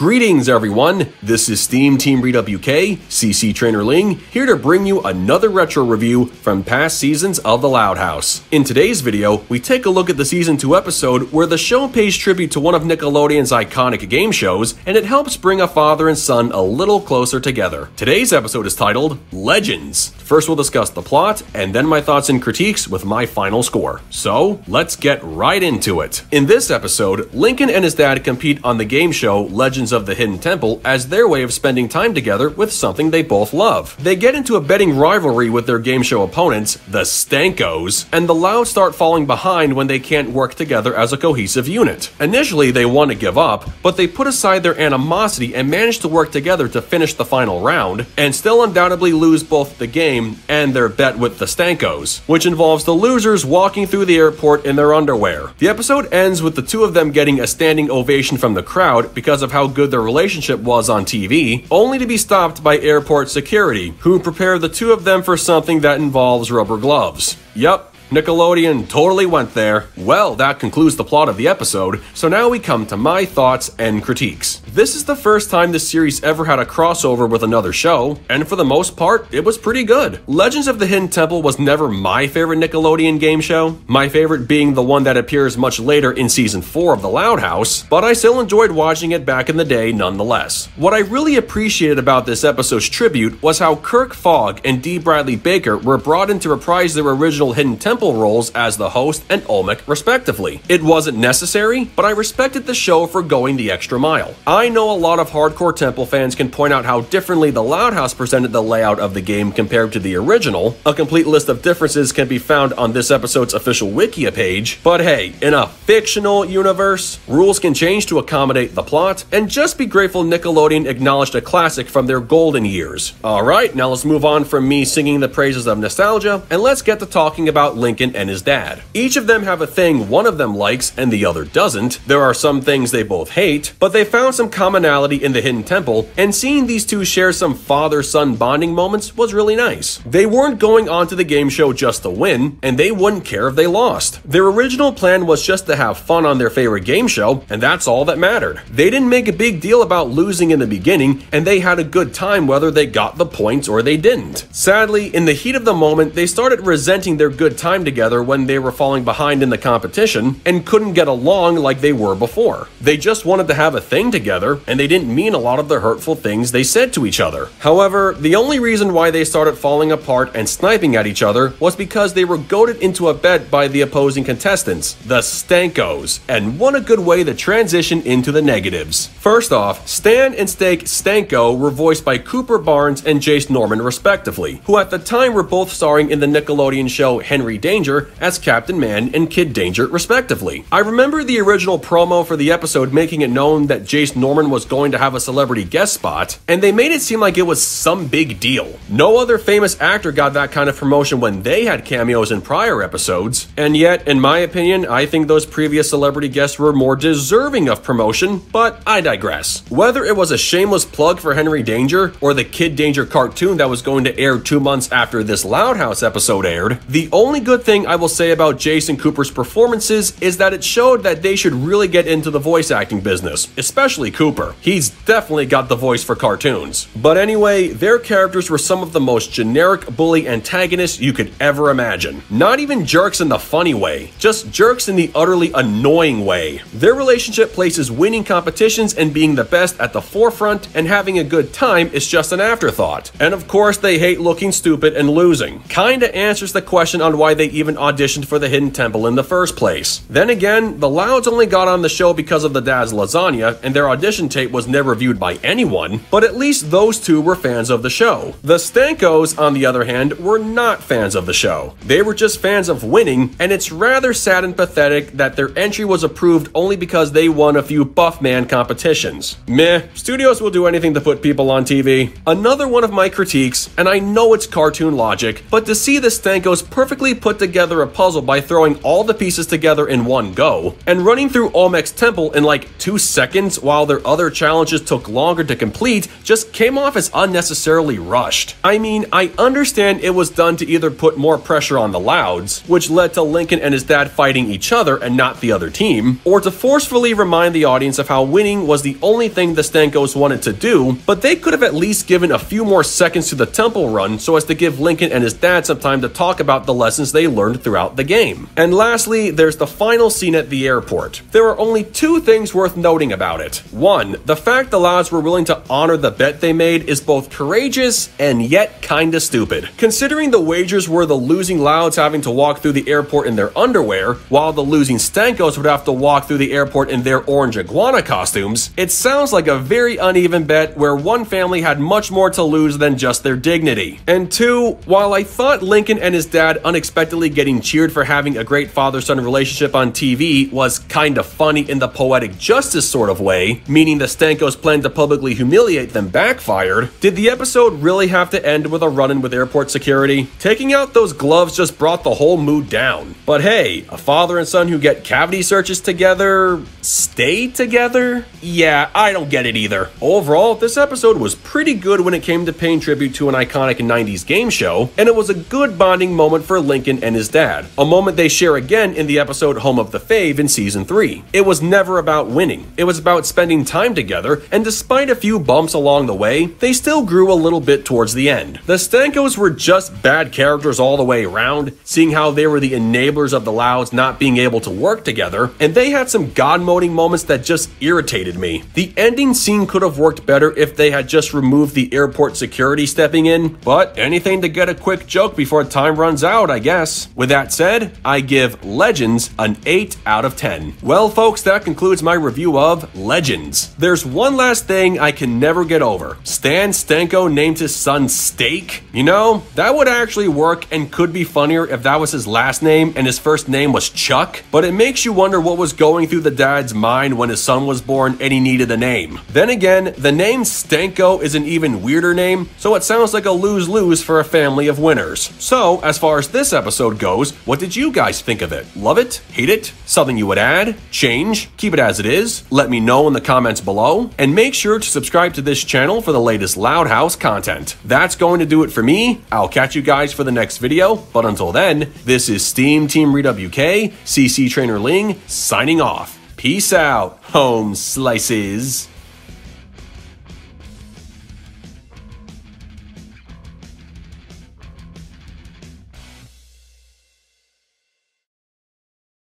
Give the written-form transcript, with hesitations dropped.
Greetings everyone, this is Steam Team Readup UK, CC Trainer Ling, here to bring you another retro review from past seasons of The Loud House. In today's video, we take a look at the Season 2 episode where the show pays tribute to one of Nickelodeon's iconic game shows, and it helps bring a father and son a little closer together. Today's episode is titled Legends. First we'll discuss the plot, and then my thoughts and critiques with my final score. So, let's get right into it. In this episode, Lincoln and his dad compete on the game show Legends of the Hidden Temple as their way of spending time together with something they both love. They get into a betting rivalry with their game show opponents, the Stankos, and the Louds start falling behind when they can't work together as a cohesive unit. Initially, they want to give up, but they put aside their animosity and manage to work together to finish the final round, and still undoubtedly lose both the game and their bet with the Stankos, which involves the losers walking through the airport in their underwear. The episode ends with the two of them getting a standing ovation from the crowd because of how good their relationship was on TV, only to be stopped by airport security, who prepare the two of them for something that involves rubber gloves. Yep. Nickelodeon totally went there. Well, that concludes the plot of the episode, so now we come to my thoughts and critiques. This is the first time this series ever had a crossover with another show, and for the most part, it was pretty good. Legends of the Hidden Temple was never my favorite Nickelodeon game show, my favorite being the one that appears much later in Season 4 of The Loud House, but I still enjoyed watching it back in the day nonetheless. What I really appreciated about this episode's tribute was how Kirk Fogg and D. Bradley Baker were brought in to reprise their original Hidden Temple roles as the host and Olmec respectively. It wasn't necessary, but I respected the show for going the extra mile. I know a lot of hardcore Temple fans can point out how differently the Loud House presented the layout of the game compared to the original. A complete list of differences can be found on this episode's official Wikia page, but hey, in a fictional universe, rules can change to accommodate the plot, and just be grateful Nickelodeon acknowledged a classic from their golden years. Alright, now let's move on from me singing the praises of nostalgia, and let's get to talking about Lincoln and his dad. Each of them have a thing one of them likes and the other doesn't. There are some things they both hate, but they found some commonality in the Hidden Temple, and seeing these two share some father-son bonding moments was really nice. They weren't going onto the game show just to win, and they wouldn't care if they lost. Their original plan was just to have fun on their favorite game show, and that's all that mattered. They didn't make a big deal about losing in the beginning, and they had a good time whether they got the points or they didn't. Sadly, in the heat of the moment, they started resenting their good time together when they were falling behind in the competition and couldn't get along like they were before. They just wanted to have a thing together, and they didn't mean a lot of the hurtful things they said to each other. However, the only reason why they started falling apart and sniping at each other was because they were goaded into a bet by the opposing contestants, the Stankos, and what a good way to transition into the negatives. First off, Stan and Steak Stanko were voiced by Cooper Barnes and Jace Norman respectively, who at the time were both starring in the Nickelodeon show Henry Danger as Captain Man and Kid Danger respectively. I remember the original promo for the episode making it known that Jace Norman was going to have a celebrity guest spot, and they made it seem like it was some big deal. No other famous actor got that kind of promotion when they had cameos in prior episodes, and yet, in my opinion, I think those previous celebrity guests were more deserving of promotion, but I digress. Whether it was a shameless plug for Henry Danger or the Kid Danger cartoon that was going to air 2 months after this Loud House episode aired, the only good thing I will say about Jason Cooper's performances is that it showed that they should really get into the voice acting business, especially Cooper. He's definitely got the voice for cartoons. But anyway, their characters were some of the most generic bully antagonists you could ever imagine. Not even jerks in the funny way, just jerks in the utterly annoying way. Their relationship places winning competitions and being the best at the forefront, and having a good time is just an afterthought. And of course, they hate looking stupid and losing. Kinda answers the question on why they even auditioned for the Hidden Temple in the first place. Then again, the Louds only got on the show because of the dad's lasagna, and their audition tape was never viewed by anyone, but at least those two were fans of the show. The Stankos, on the other hand, were not fans of the show. They were just fans of winning, and it's rather sad and pathetic that their entry was approved only because they won a few Buff Man competitions. Meh, studios will do anything to put people on TV. Another one of my critiques, and I know it's cartoon logic, but to see the Stankos perfectly put together a puzzle by throwing all the pieces together in one go, and running through Olmec's temple in like 2 seconds while their their other challenges took longer to complete just came off as unnecessarily rushed. I mean, I understand it was done to either put more pressure on the Louds, which led to Lincoln and his dad fighting each other and not the other team, or to forcefully remind the audience of how winning was the only thing the Stankos wanted to do, but they could have at least given a few more seconds to the temple run so as to give Lincoln and his dad some time to talk about the lessons they learned throughout the game. And lastly, there's the final scene at the airport. There are only two things worth noting about it. One, the fact the Louds were willing to honor the bet they made is both courageous and yet kinda stupid. Considering the wagers were the losing Louds having to walk through the airport in their underwear, while the losing Stankos would have to walk through the airport in their orange iguana costumes, it sounds like a very uneven bet where one family had much more to lose than just their dignity. And two, while I thought Lincoln and his dad unexpectedly getting cheered for having a great father-son relationship on TV was kinda funny in the poetic justice sort of way, meaning the Stankos' plan to publicly humiliate them backfired, did the episode really have to end with a run-in with airport security? Taking out those gloves just brought the whole mood down. But hey, a father and son who get cavity searches together stay together? Yeah, I don't get it either. Overall, this episode was pretty good when it came to paying tribute to an iconic 90s game show, and it was a good bonding moment for Lincoln and his dad, a moment they share again in the episode Home of the Fave in Season 3. It was never about winning, it was about spending time together, and despite a few bumps along the way, they still grew a little bit towards the end. The Stankos were just bad characters all the way around, seeing how they were the enablers of the Louds not being able to work together, and they had some god-moding moments that just irritated me. The ending scene could have worked better if they had just removed the airport security stepping in, but anything to get a quick joke before time runs out, I guess. With that said, I give Legends an 8 out of 10. Well folks, that concludes my review of Legends. There's one last thing I can never get over. Stan Stanko named his son Steak? You know, that would actually work and could be funnier if that was his last name and his first name was Chuck, but it makes you wonder what was going through the dad's mind when his son was born and he needed a name. Then again, the name Stanko is an even weirder name, so it sounds like a lose-lose for a family of winners. So, as far as this episode goes, what did you guys think of it? Love it? Hate it? Something you would add? Change? Keep it as it is? Let me know in the comments below, and make sure to subscribe to this channel for the latest Loud House content. That's going to do it for me. I'll catch you guys for the next video, but until then, this is Steam Team ReadWK, CC Trainer Ling, signing off. Peace out, home slices.